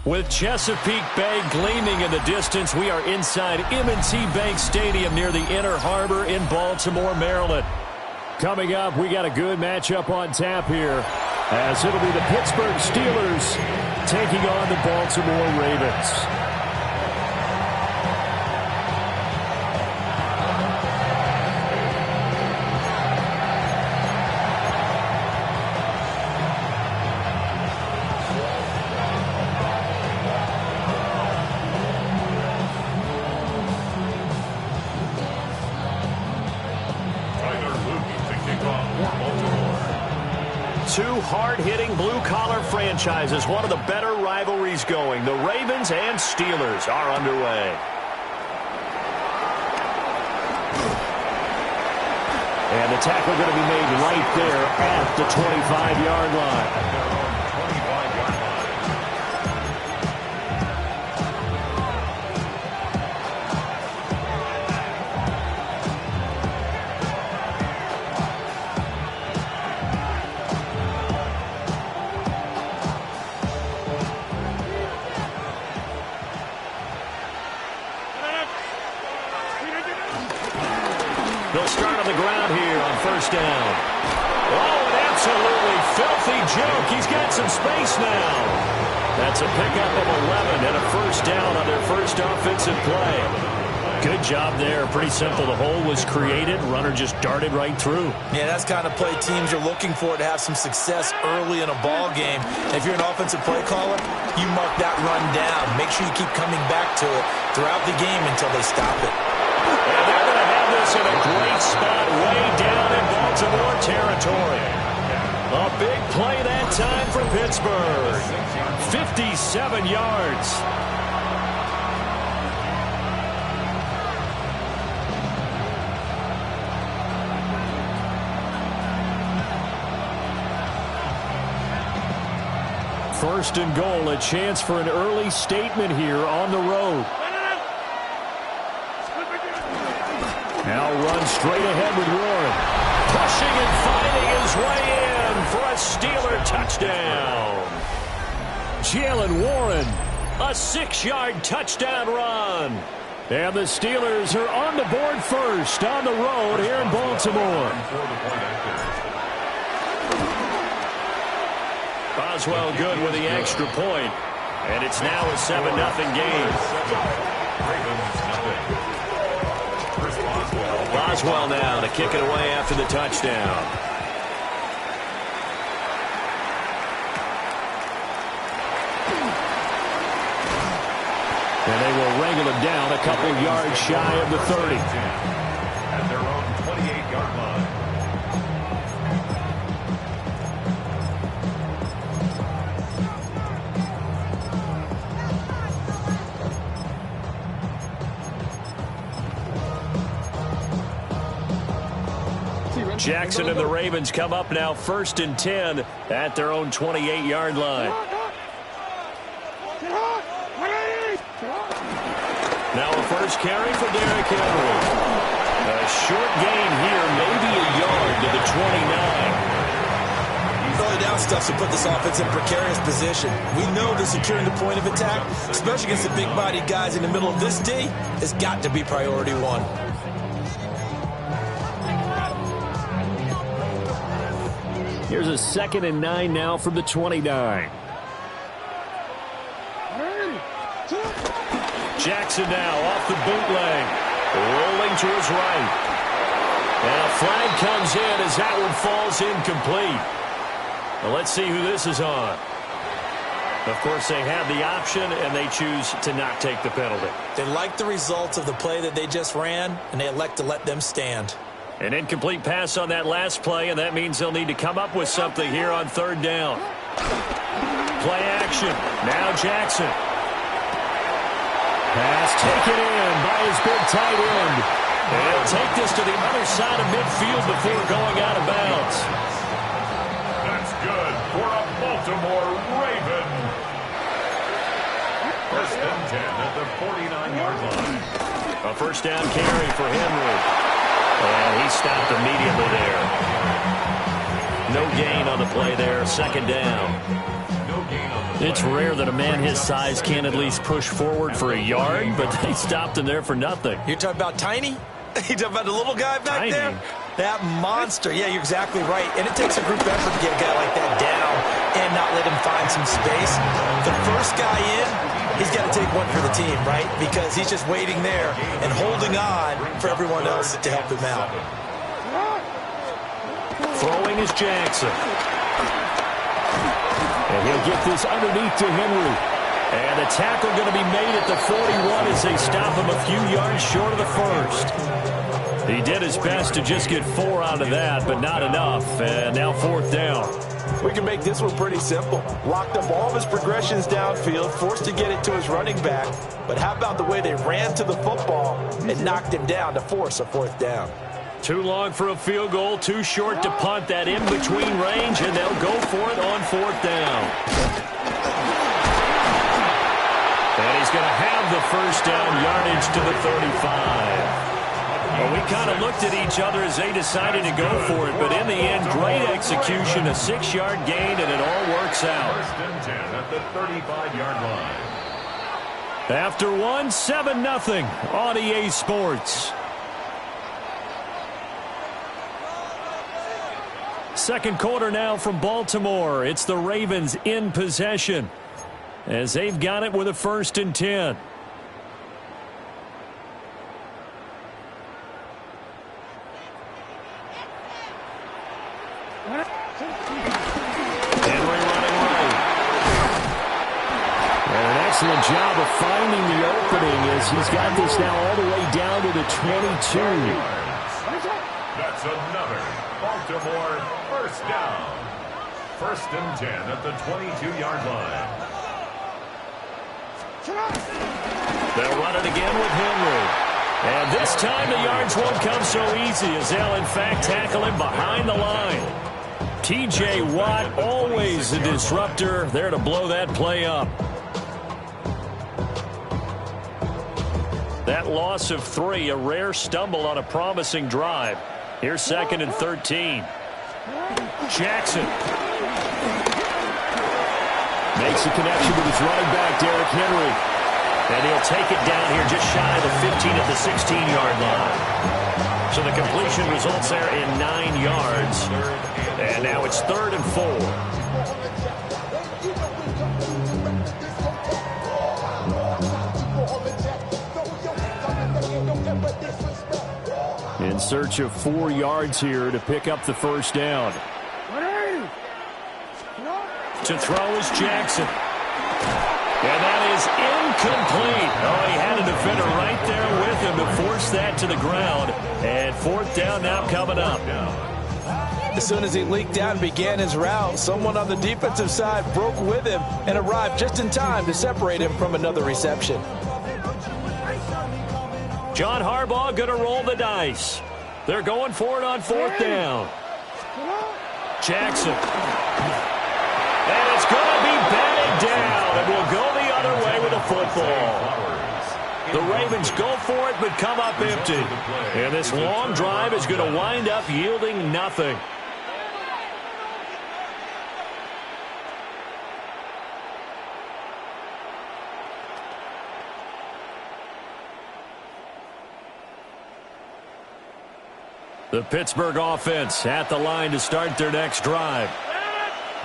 With Chesapeake Bay gleaming in the distance, we are inside M&T Bank Stadium near the Inner Harbor in Baltimore, Maryland. Coming up, we got a good matchup on tap here, as it'll be the Pittsburgh Steelers taking on the Baltimore Ravens. Two hard-hitting blue-collar franchises, one of the better rivalries going. The Ravens and Steelers are underway. And the tackle going to be made right there at the 25-yard line. They'll start on the ground here on first down. Oh, an absolutely filthy joke. He's got some space now. That's a pickup of 11 and a first down on their first offensive play. Good job there. Pretty simple. The hole was created. Runner just darted right through. Yeah, that's the kind of play teams are looking for to have some success early in a ball game. And if you're an offensive play caller, you mark that run down. Make sure you keep coming back to it throughout the game until they stop it. And they're going to have this in a great spot way down in Baltimore territory. A big play that time for Pittsburgh. 57 yards. First and goal, a chance for an early statement here on the road. Now runs straight ahead with Warren. Pushing and finding his way in for a Steeler touchdown. Jalen Warren, a 6-yard touchdown run. And the Steelers are on the board first on the road here in Baltimore. Boswell good with the extra point. And it's now a 7-0 game. Boswell now to kick it away after the touchdown. And they will wrangle him down a couple yards shy of the 30. At their own 28-yard line. Jackson and the Ravens come up now 1st and 10 at their own 28-yard line. Now a first carry for Derrick Henry. A short gain here, maybe a yard to the 29. Early down stuff to put this offense in a precarious position. We know that securing the point of attack, especially against the big-bodied guys in the middle of this D, has got to be priority one. Here's a 2nd and 9 now from the 29. Jackson now off the bootleg. Rolling to his right. And a flag comes in as that one falls incomplete. Well, let's see who this is on. Of course, they have the option, and they choose to not take the penalty. They like the results of the play that they just ran, and they elect to let them stand. An incomplete pass on that last play, and that means they'll need to come up with something here on 3rd down. Play action. Now Jackson. Pass taken in by his big tight end. And he'll take this to the other side of midfield before going out of bounds. That's good for a Baltimore Raven. 1st and 10 at the 49-yard line. A first down carry for Henry. And he stopped immediately there. No gain on the play there. 2nd down. No gain on the It's rare that a man his size can't at least push forward for a yard, but they stopped him there for nothing. You're talking about tiny? You're talking about the little guy back Tiny. there? That monster. Yeah, you're exactly right. And it takes a group effort to get a guy like that down and not let him find some space. The first guy in, he's got to take one for the team, right? Because he's just waiting there and holding on for everyone else to help him out. Throwing is Jackson. And he'll get this underneath to Henry. And the tackle going to be made at the 41 as they stop him a few yards short of the first. He did his best to just get 4 out of that, but not enough. And now 4th down. We can make this one pretty simple. Locked up all of his progressions downfield, forced to get it to his running back. But how about the way they ran to the football and knocked him down to force a 4th down? Too long for a field goal, too short to punt that in between range, and they'll go for it on 4th down. And he's going to have the first down, yardage to the 35. Well, we kind of looked at each other as they decided to go for it, but in the end, great execution, a 6-yard gain, and it all works out. 1st and 10 at the 35-yard line. After 1, 7-0 on EA Sports. Second quarter now from Baltimore. It's the Ravens in possession as they've got it with a 1st and 10. Henry running right. And an excellent job of finding the opening as he's got this now all the way down to the 22. That's another Baltimore 1st down. 1st and 10 at the 22-yard line. They'll run it again with Henry. And this time the yards won't come so easy as they'll in fact tackle him behind the line. T.J. Watt, always a disruptor, there to blow that play up. That loss of 3, a rare stumble on a promising drive. Here's 2nd and 13. Jackson makes a connection with his running back, Derrick Henry. And he'll take it down here just shy of the 15 at the 16-yard line. So the completion results there in 9 yards. And now it's 3rd and 4. In search of 4 yards here to pick up the 1st down. To throw is Jackson. And that is incomplete. Oh, he had a defender right there with him to force that to the ground. And 4th down now coming up. As soon as he leaked out and began his route, someone on the defensive side broke with him and arrived just in time to separate him from another reception. John Harbaugh going to roll the dice. They're going for it on 4th down. Jackson. And it's going to be batted down, and we'll go the other way with the football. The Ravens go for it, but come up empty. And this long drive is going to wind up yielding nothing. The Pittsburgh offense at the line to start their next drive.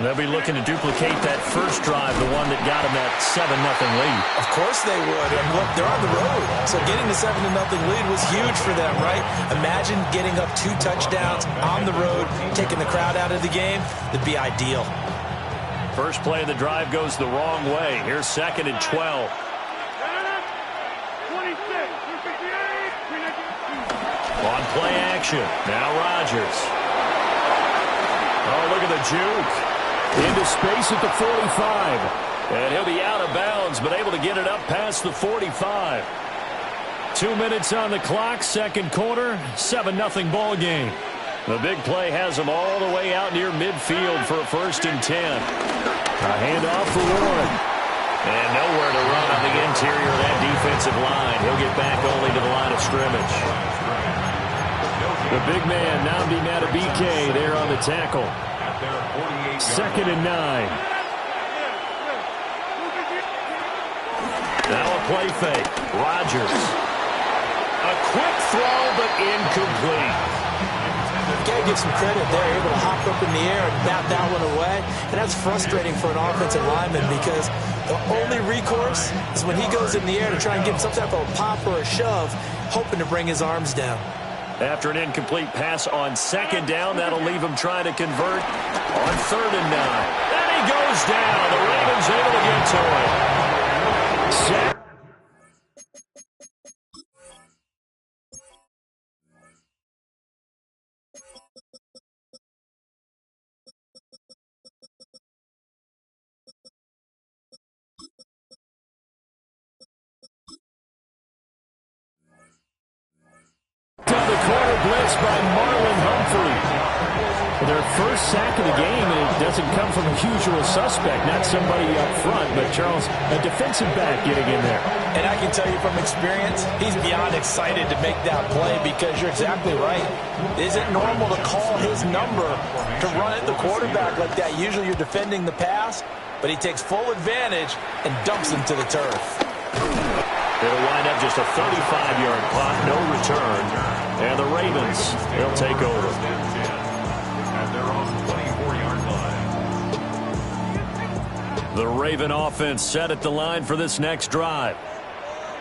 They'll be looking to duplicate that first drive, the one that got them that 7-0 lead. Of course they would. And look, they're on the road. So getting the 7-0 lead was huge for them, right? Imagine getting up 2 touchdowns on the road, taking the crowd out of the game. That'd be ideal. First play of the drive goes the wrong way. Here's 2nd and 12. On play action. Now Rodgers. Oh, look at the juke. Into space at the 45. And he'll be out of bounds, but able to get it up past the 45. 2 minutes on the clock, second quarter, 7-0 ball game. The big play has him all the way out near midfield for a 1st and 10. A handoff for Warren. And nowhere to run on the interior of that defensive line. He'll get back only to the line of scrimmage. The big man, Nnamdi Madubuike, there on the tackle. 2nd and 9. play fake. Rodgers. A quick throw, but incomplete. You got to give some credit there. Able to hop up in the air and bat that one away. And that's frustrating for an offensive lineman because the only recourse is when he goes in the air to try and give him some type of a pop or a shove, hoping to bring his arms down. After an incomplete pass on second down, that'll leave him trying to convert on 3rd and 9. And he goes down. The Ravens able to get to it. Sack. On the corner blitz by Marlon Humphrey. Their first sack of the game, and it doesn't come from a usual suspect, not somebody up front, but Charles, a defensive back getting in there. And I can tell you from experience, he's beyond excited to make that play because you're exactly right. It isn't normal to call his number to run at the quarterback like that. Usually you're defending the pass, but he takes full advantage and dumps him to the turf. It'll wind up just a 35-yard clock, no return. And the Ravens, they'll take over. At their own 24-yard line. The Raven offense set at the line for this next drive.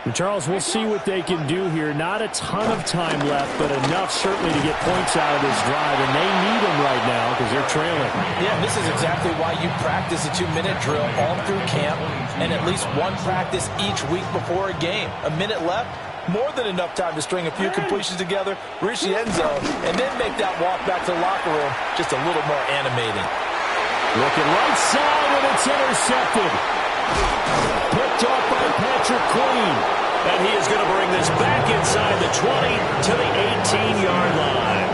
And Charles, we'll see what they can do here. Not a ton of time left, but enough certainly to get points out of this drive. And they need them right now because they're trailing. Yeah, this is exactly why you practice a 2-minute drill all through camp and at least one practice each week before a game. A minute left, more than enough time to string a few completions together, reach the end zone, and then make that walk back to the locker room just a little more animating. Looking right side, and it's intercepted. Picked off by Patrick Queen. And he is going to bring this back inside the 20 to the 18-yard line.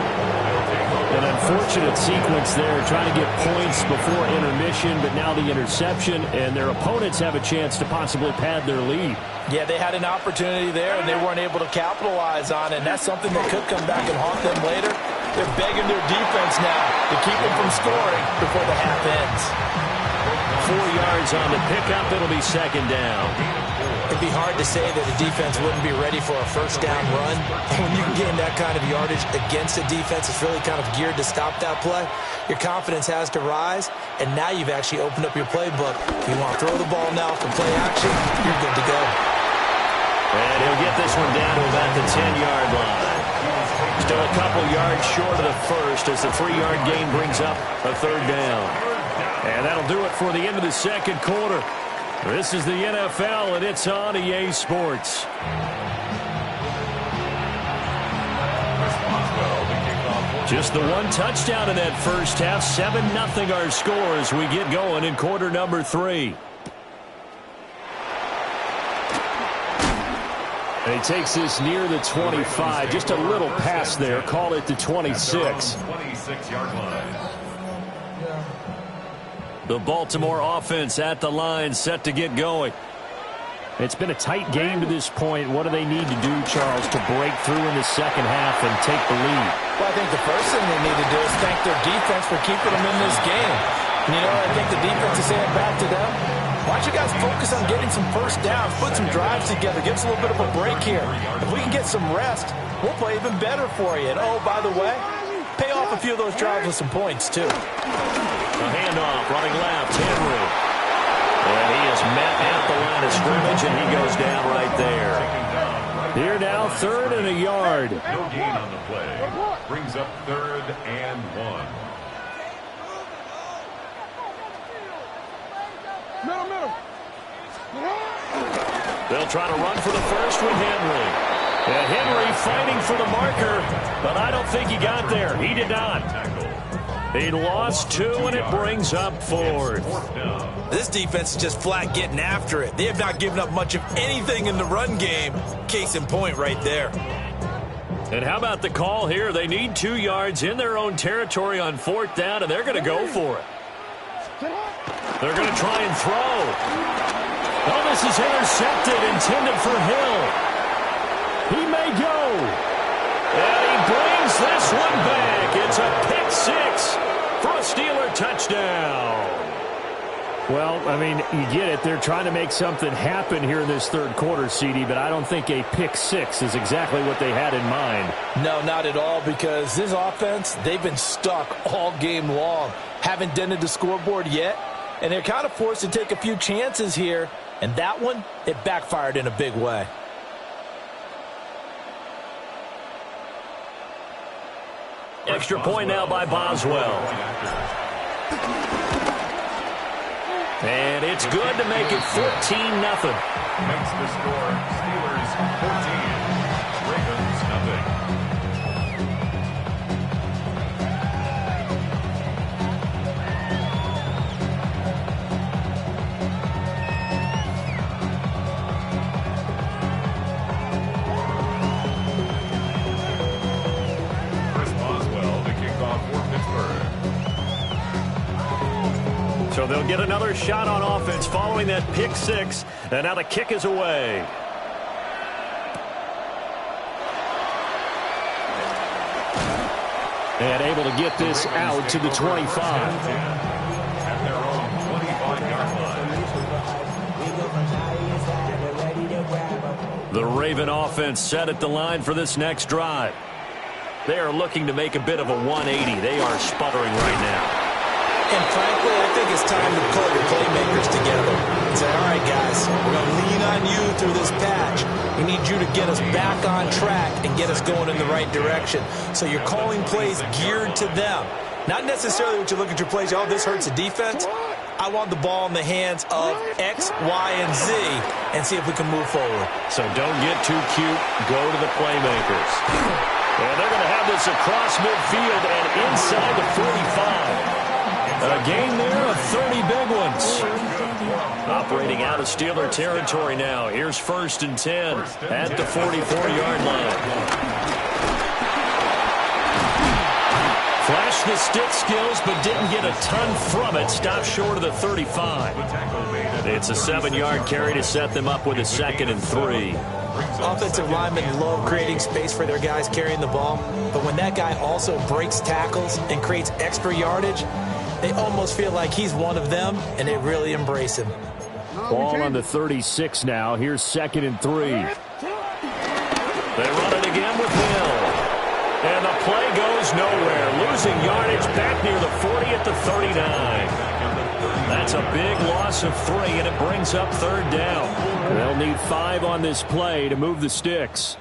An unfortunate sequence there, trying to get points before intermission, but now the interception, and their opponents have a chance to possibly pad their lead. Yeah, they had an opportunity there, and they weren't able to capitalize on it, and that's something that could come back and haunt them later. They're begging their defense now to keep them from scoring before the half ends. 4 yards on the pickup. It'll be second down. It'd be hard to say that a defense wouldn't be ready for a first down run. When you can gain that kind of yardage against a defense that's really kind of geared to stop that play, your confidence has to rise, and now you've actually opened up your playbook. If you want to throw the ball now for play action, you're good to go. And he'll get this one down to about the 10-yard line. Still a couple yards short of the first as the 3-yard gain brings up a third down. And that'll do it for the end of the second quarter. This is the NFL, and it's on EA Sports. Just the one touchdown in that first half. 7-0 our score as we get going in quarter number 3. And he takes this near the 25. Just a little pass there. Call it the 26. 26-yard line. The Baltimore offense at the line, set to get going. It's been a tight game to this point. What do they need to do, Charles, to break through in the second half and take the lead? Well, I think the first thing they need to do is thank their defense for keeping them in this game. And, you know, I think the defense is saying back to them, why don't you guys focus on getting some first downs, put some drives together, give us a little bit of a break here. If we can get some rest, we'll play even better for you. And, oh, by the way, pay off a few of those drives with some points, too. A handoff, running left, Henry. And he is met at the line of scrimmage, and he goes down right there. Here now, 3rd and a yard. No gain on the play. Brings up 3rd and 1. They'll try to run for the first with Henry. And Henry fighting for the marker, but I don't think he got there. He did not. He lost 2, and it brings up 4th. This defense is just flat getting after it. They have not given up much of anything in the run game. Case in point right there. And how about the call here? They need 2 yards in their own territory on 4th down, and they're going to go for it. They're going to try and throw. Oh, this is intercepted, intended for Hill. He may go. And he brings this one back. It's a pick 6 for a Steeler touchdown. Well, I mean, you get it. They're trying to make something happen here in this third quarter, CD, but I don't think a pick six is exactly what they had in mind. No, not at all, because this offense, they've been stuck all game long. Haven't dented the scoreboard yet, and they're kind of forced to take a few chances here, and that one, it backfired in a big way. Extra point now by Boswell. And it's good to make it 14-0. Makes the score Steelers 14, Ravens nothing. Chris Boswell, the kickoff for Pittsburgh. So they'll get another shot on offense following that pick six. And now the kick is away. And able to get this out to the 25. At their own 25-yard line. The Raven offense set at the line for this next drive. They are looking to make a bit of a 180. They are sputtering right now. And frankly, I think it's time to call your playmakers together and say, all right, guys, we're going to lean on you through this patch. We need you to get us back on track and get us going in the right direction. So you're calling plays geared to them. Not necessarily what you look at your plays, oh, this hurts the defense. I want the ball in the hands of X, Y, and Z and see if we can move forward. So don't get too cute. Go to the playmakers. And they're going to have this across midfield and inside the 45. A gain there of 30 big ones. Operating out of Steeler territory now. Here's 1st and 10 at the 44-yard line. Flashed the stick skills, but didn't get a ton from it. Stopped short of the 35. It's a 7-yard carry to set them up with a 2nd and 3. Offensive linemen love creating space for their guys carrying the ball, but when that guy also breaks tackles and creates extra yardage, they almost feel like he's one of them, and they really embrace him. Ball on the 36 now. Here's 2nd and 3. They run it again with Hill. And the play goes nowhere. Losing yardage back near the 40 at the 39. That's a big loss of 3, and it brings up 3rd down. They'll need 5 on this play to move the sticks.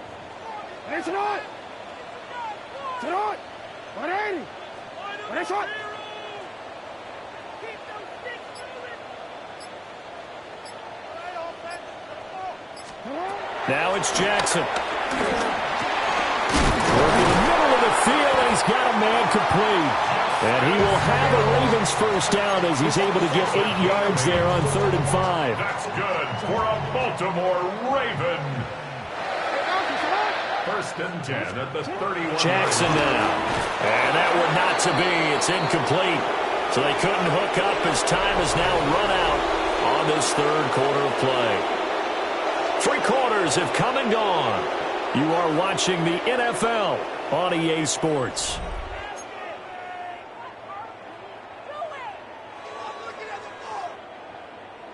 Now it's Jackson. Working the middle of the field, and he's got a man complete. And he will have a Ravens first down as he's able to get 8 yards there on 3rd and 5. That's good for a Baltimore Raven. 1st and 10 at the 31. Jackson now. And that one not to be. It's incomplete. So they couldn't hook up as time is now run out on this 3rd quarter of play. 3 quarters have come and gone. You are watching the NFL on EA Sports.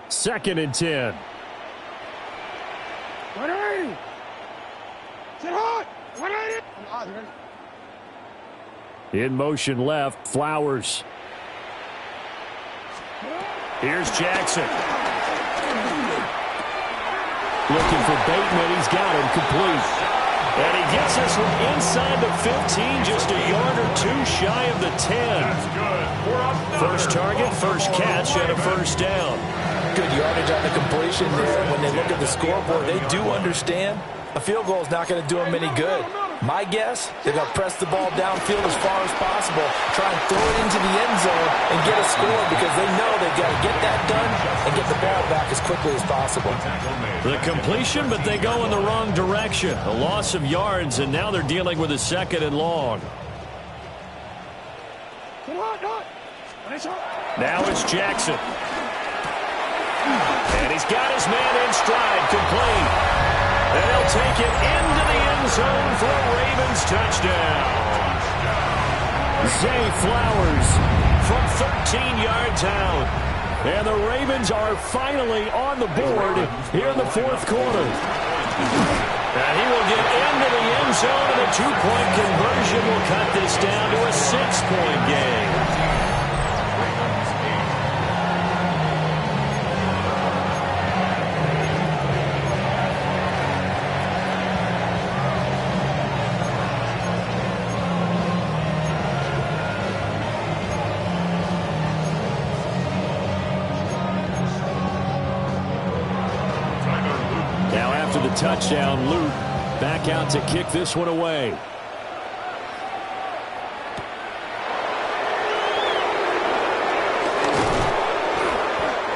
Second and 10. In motion left, Flowers. Here's Jackson. Looking for Bateman. He's got him complete. And he gets this one inside the 15, just a yard or 2 shy of the 10. First target, first catch, and a first down. Good yardage on the completion there. When they look at the scoreboard, they do understand a field goal is not going to do them any good. My guess, they're going to press the ball downfield as far as possible, try and throw it into the end zone and get a score because they know they've got to get that done and get the ball back as quickly as possible. The completion, but they go in the wrong direction. A loss of yards, and now they're dealing with a 2nd and long. Now it's Jackson. And he's got his man in stride, complete. And he'll take it into the end zone for a Ravens touchdown. Zay Flowers From 13 yards out. And the Ravens are finally on the board here in the fourth quarter. And he will get into the end zone, and a two-point conversion will cut this down to a 6-point game. Touchdown, Luke back out to kick this one away.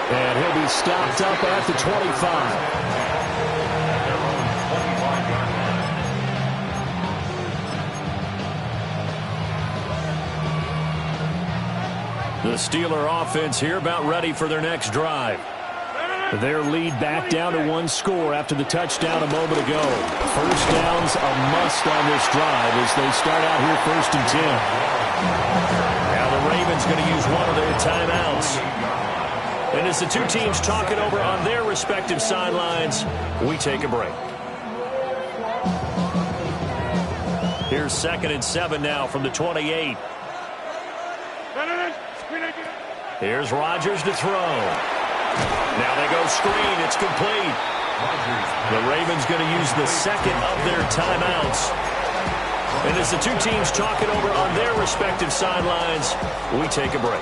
And he'll be stopped up at the 25. The Steeler offense here about ready for their next drive. Their lead back down to one score after the touchdown a moment ago. First down's a must on this drive as they start out here 1st and 10. Now the Ravens going to use one of their timeouts. And as the two teams talk it over on their respective sidelines, we take a break. Here's 2nd and 7 now from the 28. Here's Rodgers to throw. Now they go screen. It's complete. The Ravens going to use the second of their timeouts. And as the two teams talk it over on their respective sidelines, we take a break.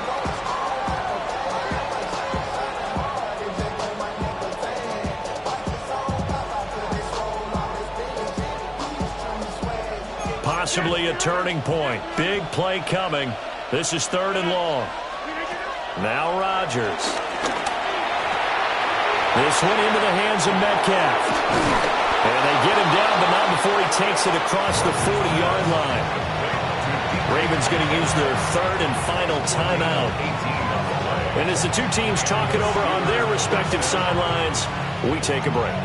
Possibly a turning point. Big play coming. This is 3rd and long. Now Rodgers. This one into the hands of Metcalf. And they get him down, but not before he takes it across the 40-yard line. Ravens going to use their 3rd and final timeout. And as the two teams talk it over on their respective sidelines, we take a break.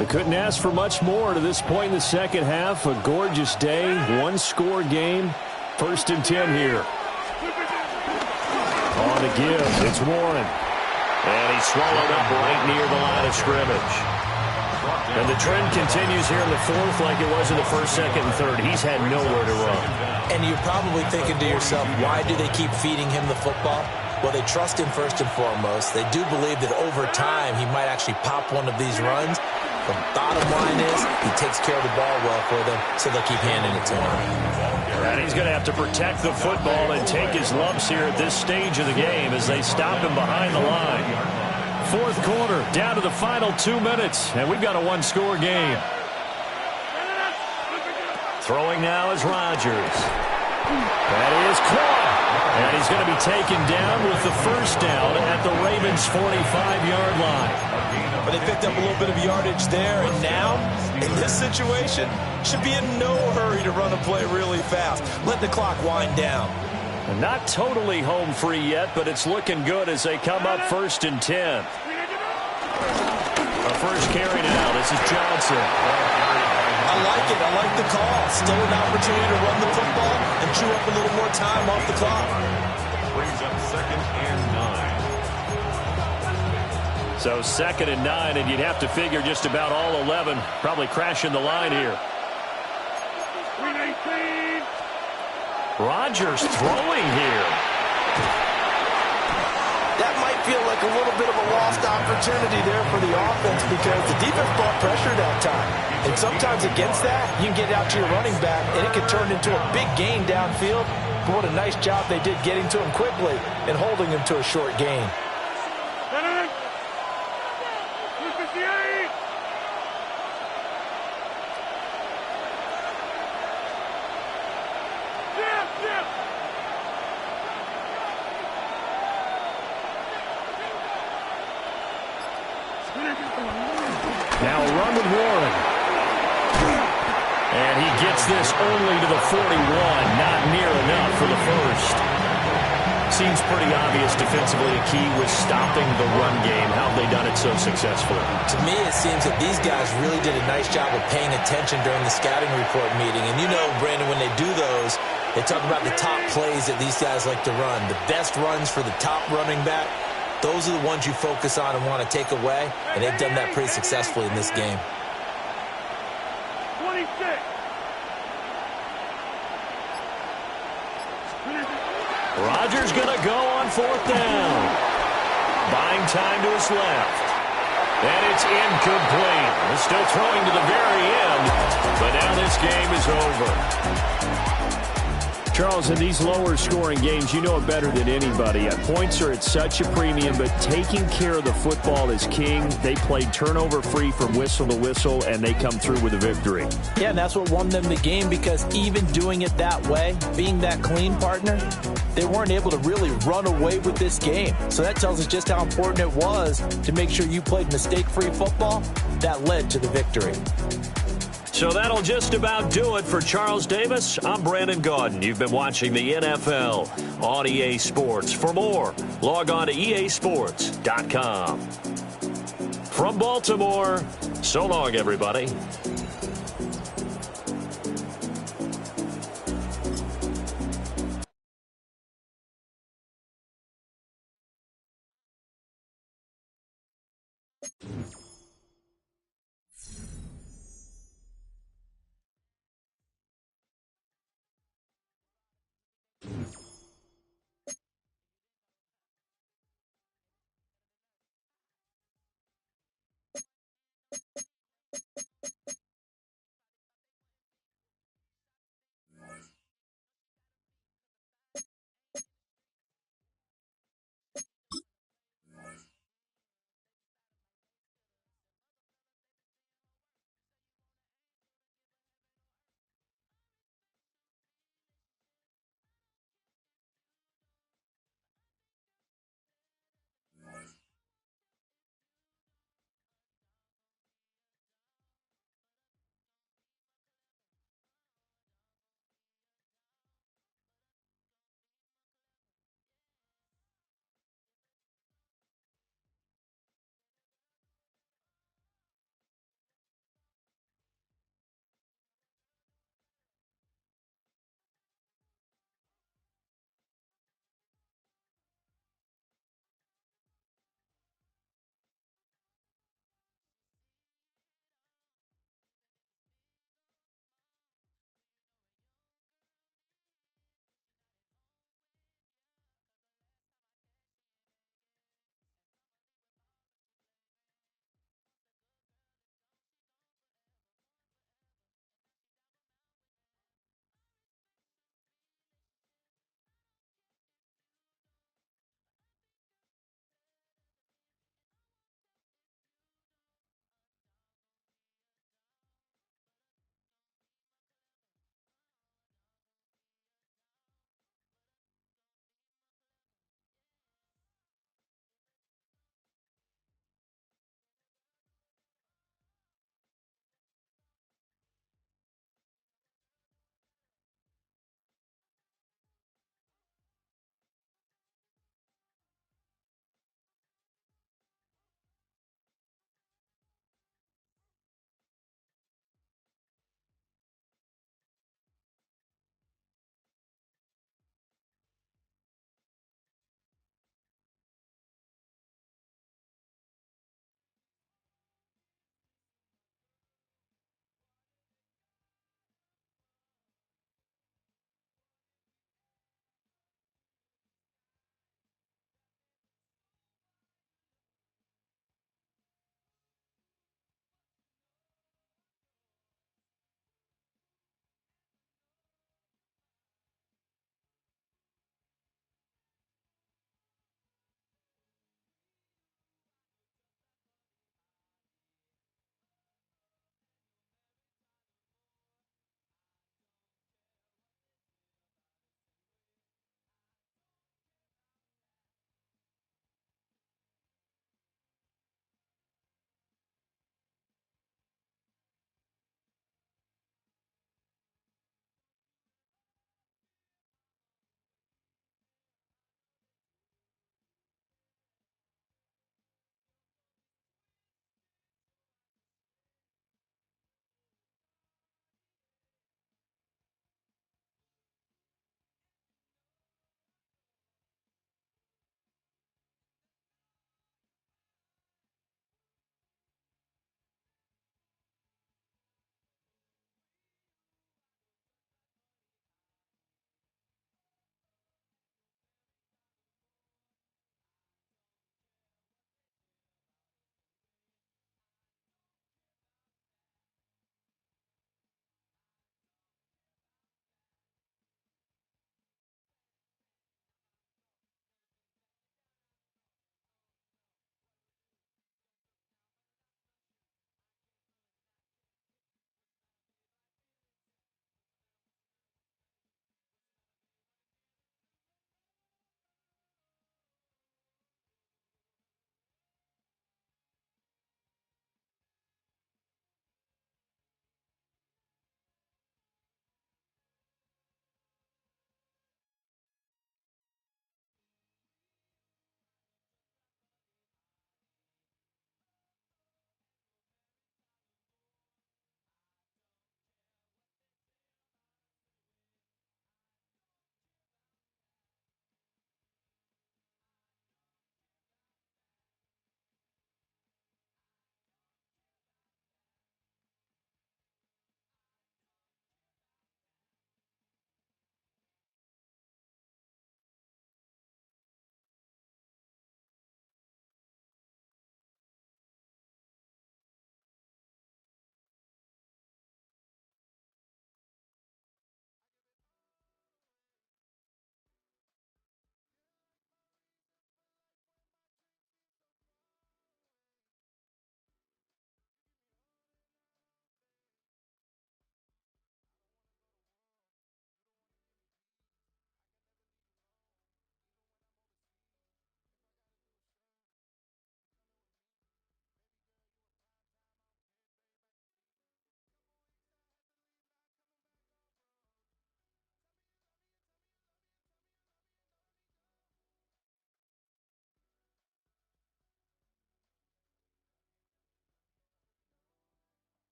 They couldn't ask for much more to this point in the second half. A gorgeous day, one-score game. 1st and 10 here. On the give, it's Warren. And he's swallowed up right near the line of scrimmage. And the trend continues here in the 4th like it was in the 1st, 2nd, and 3rd. He's had nowhere to run. And you're probably thinking to yourself, why do they keep feeding him the football? Well, they trust him first and foremost. They do believe that over time he might actually pop one of these runs. The bottom line is he takes care of the ball well for them, so they'll keep handing it to him. And he's going to have to protect the football and take his lumps here at this stage of the game as they stop him behind the line. 4th quarter, down to the final 2 minutes, and we've got a one-score game. Throwing now is Rodgers. That is caught. And he's going to be taken down with the first down at the Ravens' 45-yard line. But they picked up a little bit of yardage there, and now, in this situation, should be in no hurry to run a play really fast. Let the clock wind down. Not totally home free yet, but it's looking good as they come up 1st and 10. A first carry now. This is Johnson. I like it. I like the call. Still an opportunity to run the football and chew up a little more time off the clock. Brings up 2nd and 9. So 2nd and 9, and you'd have to figure just about all 11 probably crashing the line here. Rodgers throwing here. That might feel like a little bit of a lost opportunity there for the offense because the defense brought pressure that time. And sometimes against that, you can get out to your running back, and it can turn into a big gain downfield. But what a nice job they did getting to him quickly and holding him to a short gain. Now a run with Warren. And he gets this only to the 41. Not near enough for the first. Seems pretty obvious defensively. A key was stopping the run game. How have they done it so successfully? To me, it seems that these guys really did a nice job of paying attention during the scouting report meeting. And you know, Brandon, when they do those, they talk about the top plays that these guys like to run. The best runs for the top running back, those are the ones you focus on and want to take away. And they've done that pretty successfully in this game. 26. Rodgers going to go on 4th down. Buying time to his left. And it's incomplete. They're still throwing to the very end, but now this game is over. Charles, in these lower scoring games, you know it better than anybody. Points are at such a premium, but taking care of the football is king. They played turnover free from whistle to whistle, and they come through with a victory. Yeah, and that's what won them the game, because even doing it that way, being that clean partner, they weren't able to really run away with this game. So that tells us just how important it was to make sure you played mistake-free football. That led to the victory. So that'll just about do it for Charles Davis. I'm Brandon Gaudin. You've been watching the NFL on EA Sports. For more, log on to easports.com. From Baltimore, so long, everybody.